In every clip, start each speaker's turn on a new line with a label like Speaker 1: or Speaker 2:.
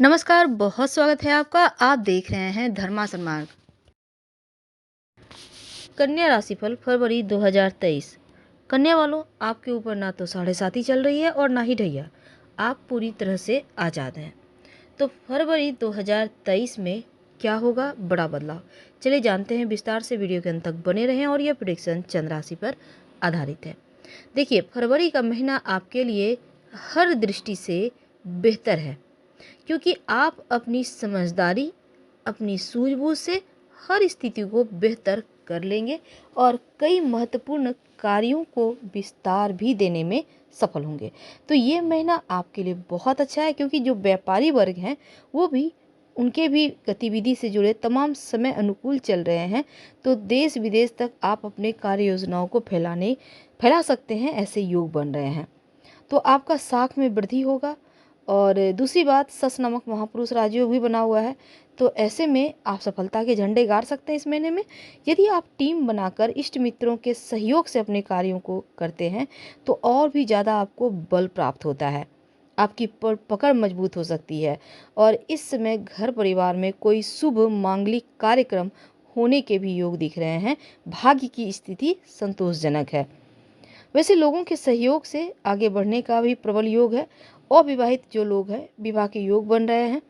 Speaker 1: नमस्कार, बहुत स्वागत है आपका। आप देख रहे हैं धर्मासन मार्ग। कन्या राशिफल फरवरी 2023। कन्या वालों, आपके ऊपर ना तो साढ़े साती चल रही है और ना ही ढैया। आप पूरी तरह से आज़ाद हैं। तो फरवरी 2023 में क्या होगा? बड़ा बदलाव। चलिए जानते हैं विस्तार से। वीडियो के अंत तक बने रहें और यह प्रेडिक्शन चंद्र राशि पर आधारित है। देखिए, फरवरी का महीना आपके लिए हर दृष्टि से बेहतर है, क्योंकि आप अपनी समझदारी, अपनी सूझबूझ से हर स्थिति को बेहतर कर लेंगे और कई महत्वपूर्ण कार्यों को विस्तार भी देने में सफल होंगे। तो ये महीना आपके लिए बहुत अच्छा है, क्योंकि जो व्यापारी वर्ग हैं वो भी, उनके भी गतिविधि से जुड़े तमाम समय अनुकूल चल रहे हैं। तो देश विदेश तक आप अपने कार्य योजनाओं को फैला सकते हैं, ऐसे योग बन रहे हैं। तो आपका साख में वृद्धि होगा। और दूसरी बात, सस नामक महापुरुष राजयोग भी बना हुआ है। तो ऐसे में आप सफलता के झंडे गाड़ सकते हैं इस महीने में। यदि आप टीम बनाकर इष्ट मित्रों के सहयोग से अपने कार्यों को करते हैं तो और भी ज़्यादा आपको बल प्राप्त होता है। आपकी पकड़ मजबूत हो सकती है और इस समय घर परिवार में कोई शुभ मांगलिक कार्यक्रम होने के भी योग दिख रहे हैं। भाग्य की स्थिति संतोषजनक है। वैसे लोगों के सहयोग से आगे बढ़ने का भी प्रबल योग है। अविवाहित जो लोग हैं, विवाह के योग बन रहे हैं।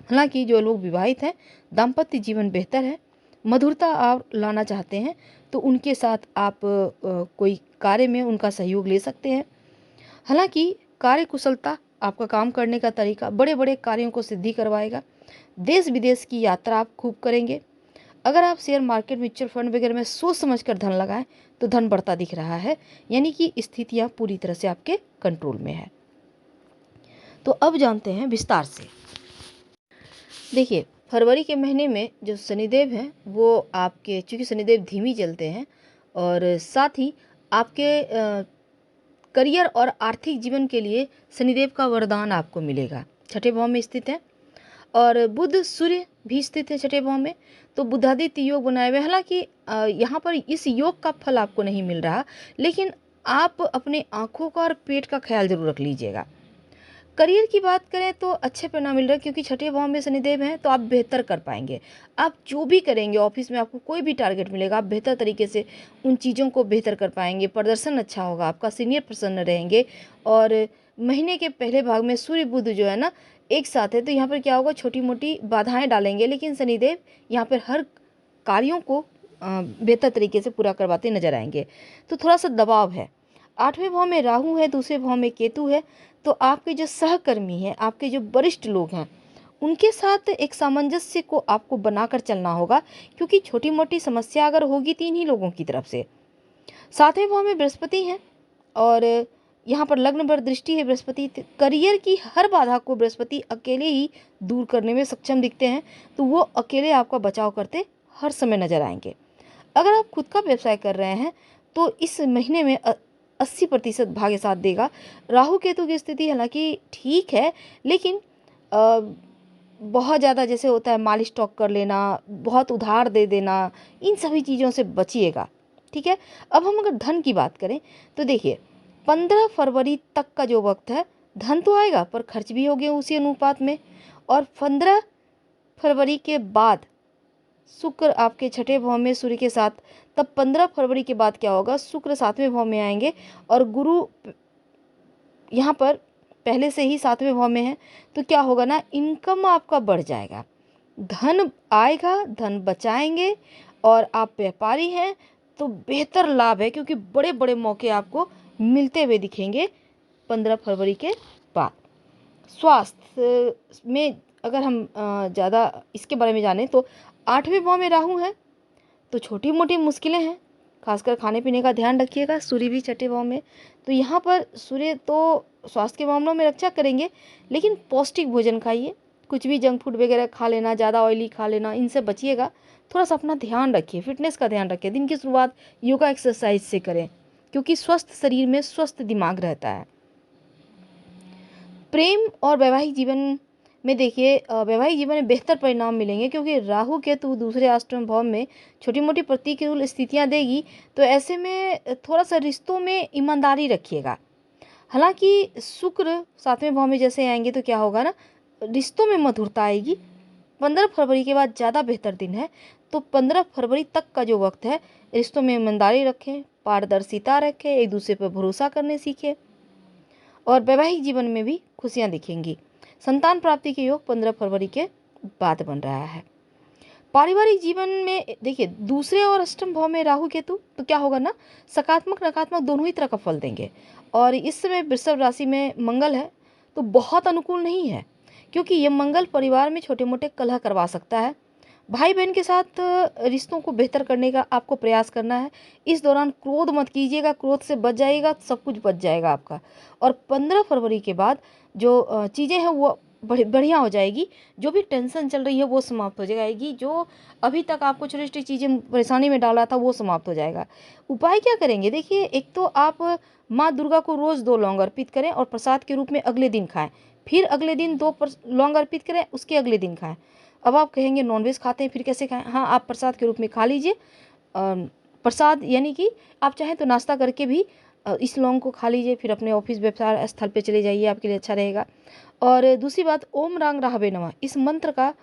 Speaker 1: हालांकि जो लोग विवाहित हैं, दाम्पत्य जीवन बेहतर है। मधुरता आप लाना चाहते हैं तो उनके साथ आप कोई कार्य में उनका सहयोग ले सकते हैं। हालांकि कार्य कुशलता, आपका काम करने का तरीका बड़े बड़े कार्यों को सिद्धि करवाएगा। देश विदेश की यात्रा आप खूब करेंगे। अगर आप शेयर मार्केट, म्यूचुअल फंड वगैरह में सोच समझकर धन लगाएं तो धन बढ़ता दिख रहा है, यानी कि स्थितियां पूरी तरह से आपके कंट्रोल में है। तो अब जानते हैं विस्तार से। देखिए, फरवरी के महीने में जो शनिदेव हैं वो आपके, चूँकि शनिदेव धीमी चलते हैं और साथ ही आपके करियर और आर्थिक जीवन के लिए शनिदेव का वरदान आपको मिलेगा। छठे भाव में स्थित है और बुध सूर्य भी स्थित है छठे भाव में। तो बुधादित्य योग बनाए हुए। हालांकि यहाँ पर इस योग का फल आपको नहीं मिल रहा, लेकिन आप अपने आँखों का और पेट का ख्याल जरूर रख लीजिएगा। करियर की बात करें तो अच्छे परिणाम मिल रहे हैं, क्योंकि छठे भाव में शनिदेव हैं तो आप बेहतर कर पाएंगे। आप जो भी करेंगे ऑफिस में, आपको कोई भी टारगेट मिलेगा, आप बेहतर तरीके से उन चीज़ों को बेहतर कर पाएंगे। प्रदर्शन अच्छा होगा, आपका सीनियर प्रसन्न रहेंगे। और महीने के पहले भाग में सूर्य बुध जो है ना एक साथ है, तो यहाँ पर क्या होगा, छोटी मोटी बाधाएं डालेंगे, लेकिन शनिदेव यहाँ पर हर कार्यों को बेहतर तरीके से पूरा करवाते नजर आएंगे। तो थोड़ा सा दबाव है। आठवें भाव में राहु है, दूसरे भाव में केतु है। तो आपके जो सहकर्मी हैं, आपके जो वरिष्ठ लोग हैं, उनके साथ एक सामंजस्य को आपको बनाकर चलना होगा, क्योंकि छोटी मोटी समस्या अगर होगी तीन ही लोगों की तरफ से। सातवें भाव में बृहस्पति हैं और यहाँ पर लग्न पर दृष्टि है बृहस्पति। करियर की हर बाधा को बृहस्पति अकेले ही दूर करने में सक्षम दिखते हैं। तो वो अकेले आपका बचाव करते हर समय नजर आएंगे। अगर आप खुद का व्यवसाय कर रहे हैं तो इस महीने में 80% भाग्य साथ देगा। राहु केतु की स्थिति हालांकि ठीक है, लेकिन बहुत ज़्यादा जैसे होता है माल स्टॉक कर लेना, बहुत उधार दे देना, इन सभी चीज़ों से बचिएगा। ठीक है। अब हम अगर धन की बात करें तो देखिए, 15 फरवरी तक का जो वक्त है, धन तो आएगा पर खर्च भी होंगे उसी अनुपात में। और 15 फरवरी के बाद शुक्र आपके छठे भाव में सूर्य के साथ, तब 15 फरवरी के बाद क्या होगा, शुक्र सातवें भाव में आएंगे और गुरु यहाँ पर पहले से ही सातवें भाव में है। तो क्या होगा ना, इनकम आपका बढ़ जाएगा, धन आएगा, धन बचाएंगे। और आप व्यापारी हैं तो बेहतर लाभ है, क्योंकि बड़े बड़े मौके आपको मिलते हुए दिखेंगे 15 फरवरी के बाद। स्वास्थ्य में अगर हम ज़्यादा इसके बारे में जानें तो आठवें भाव में राहु है, तो छोटी मोटी मुश्किलें हैं, खासकर खाने पीने का ध्यान रखिएगा। सूर्य भी छठे भाव में, तो यहाँ पर सूर्य तो स्वास्थ्य के मामलों में रक्षा करेंगे, लेकिन पौष्टिक भोजन खाइए। कुछ भी जंक फूड वगैरह खा लेना, ज़्यादा ऑयली खा लेना, इनसे बचिएगा। थोड़ा सा अपना ध्यान रखिए, फिटनेस का ध्यान रखिए। दिन की शुरुआत योगा एक्सरसाइज से करें, क्योंकि स्वस्थ शरीर में स्वस्थ दिमाग रहता है। प्रेम और वैवाहिक जीवन में देखिए, वैवाहिक जीवन में बेहतर परिणाम मिलेंगे, क्योंकि राहु केतु दूसरे अष्टम भाव में छोटी मोटी प्रतिकूल स्थितियां देगी। तो ऐसे में थोड़ा सा रिश्तों में ईमानदारी रखिएगा। हालांकि शुक्र सातवें भाव में जैसे आएंगे तो क्या होगा ना, रिश्तों में मधुरता आएगी। 15 फरवरी के बाद ज़्यादा बेहतर दिन है। तो 15 फरवरी तक का जो वक्त है, रिश्तों में ईमानदारी रखें, पारदर्शिता रखें, एक दूसरे पर भरोसा करने सीखें और वैवाहिक जीवन में भी खुशियाँ दिखेंगी। संतान प्राप्ति के योग 15 फरवरी के बाद बन रहा है। पारिवारिक जीवन में देखिए दूसरे और अष्टम भाव में राहु केतु, तो क्या होगा ना, सकारात्मक नकारात्मक दोनों ही तरह का फल देंगे। और इस समय वृषभ राशि में मंगल है, तो बहुत अनुकूल नहीं है, क्योंकि ये मंगल परिवार में छोटे मोटे कलह करवा सकता है। भाई बहन के साथ रिश्तों को बेहतर करने का आपको प्रयास करना है। इस दौरान क्रोध मत कीजिएगा, क्रोध से बच जाइएगा, सब कुछ बच जाएगा आपका। और 15 फरवरी के बाद जो चीज़ें हैं वो बढ़िया हो जाएगी। जो भी टेंशन चल रही है वो समाप्त हो जाएगी। जो अभी तक आपको छोटी छोटी चीज़ें परेशानी में डाला था वो समाप्त हो जाएगा। उपाय क्या करेंगे, देखिए एक तो आप माँ दुर्गा को रोज़ 2 लौंग अर्पित करें और प्रसाद के रूप में अगले दिन खाएं। फिर अगले दिन 2 लौंग अर्पित करें, उसके अगले दिन खाएं। अब आप कहेंगे नॉनवेज खाते हैं फिर कैसे खाएं? हाँ, आप प्रसाद के रूप में खा लीजिए। प्रसाद यानी कि आप चाहें तो नाश्ता करके भी इस लौंग को खा लीजिए, फिर अपने ऑफिस व्यवसाय स्थल पे चले जाइए, आपके लिए अच्छा रहेगा। और दूसरी बात, ओम रांग राहवे नमः, इस मंत्र का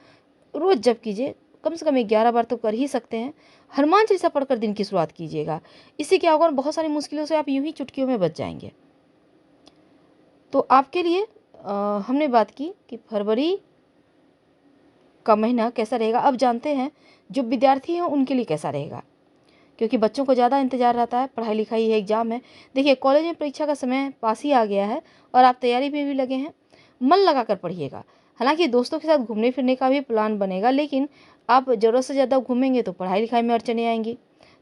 Speaker 1: रोज़ जप कीजिए, कम से कम 11 बार तो कर ही सकते हैं। हनुमान चालीसा पढ़कर दिन की शुरुआत कीजिएगा। इससे क्या होगा, बहुत सारी मुश्किलों से आप यूं ही चुटकियों में बच जाएंगे। तो आपके लिए हमने बात की कि फरवरी का महीना कैसा रहेगा। अब जानते हैं जो विद्यार्थी हैं उनके लिए कैसा रहेगा, क्योंकि बच्चों को ज़्यादा इंतजार रहता है, पढ़ाई लिखाई है, एग्जाम है। देखिए कॉलेज में परीक्षा का समय पास ही आ गया है और आप तैयारी में भी लगे हैं। मन लगा कर पढ़िएगा। हालांकि दोस्तों के साथ घूमने फिरने का भी प्लान बनेगा, लेकिन आप ज़रूरत से ज़्यादा घूमेंगे तो पढ़ाई लिखाई में अड़चनें आएंगी।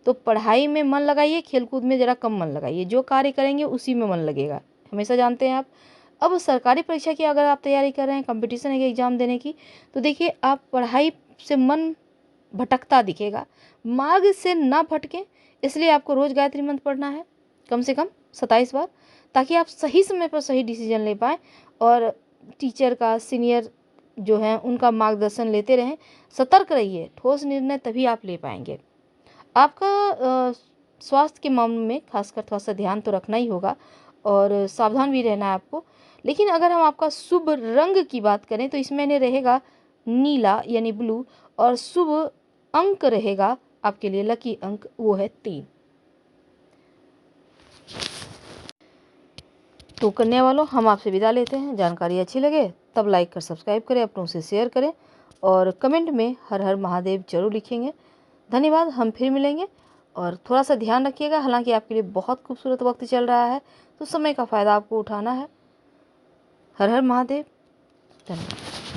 Speaker 1: तो पढ़ाई में मन लगाइए, खेलकूद में ज़रा कम मन लगाइए। जो कार्य करेंगे उसी में मन लगेगा, हमेशा जानते हैं आप। अब सरकारी परीक्षा की अगर आप तैयारी कर रहे हैं, कंपटीशन है एग्ज़ाम देने की, तो देखिए आप पढ़ाई से मन भटकता दिखेगा। मार्ग से ना भटकें, इसलिए आपको रोज़ गायत्री मंत्र पढ़ना है, कम से कम 27 बार, ताकि आप सही समय पर सही डिसीजन ले पाएँ और टीचर का, सीनियर जो हैं उनका मार्गदर्शन लेते रहें। सतर्क रहिए, ठोस निर्णय तभी आप ले पाएंगे। आपका स्वास्थ्य के मामले में खासकर थोड़ा सा ध्यान तो रखना ही होगा और सावधान भी रहना है आपको। लेकिन अगर हम आपका शुभ रंग की बात करें तो इसमें रहेगा नीला यानी ब्लू, और शुभ अंक रहेगा आपके लिए, लकी अंक वो है 3। तो कन्या वालों, हम आपसे विदा लेते हैं। जानकारी अच्छी लगे तब लाइक कर सब्सक्राइब करें, अपनों से शेयर करें और कमेंट में हर हर महादेव जरूर लिखेंगे। धन्यवाद। हम फिर मिलेंगे और थोड़ा सा ध्यान रखिएगा। हालांकि आपके लिए बहुत खूबसूरत वक्त चल रहा है, तो समय का फ़ायदा आपको उठाना है। हर हर महादेव। धन्यवाद।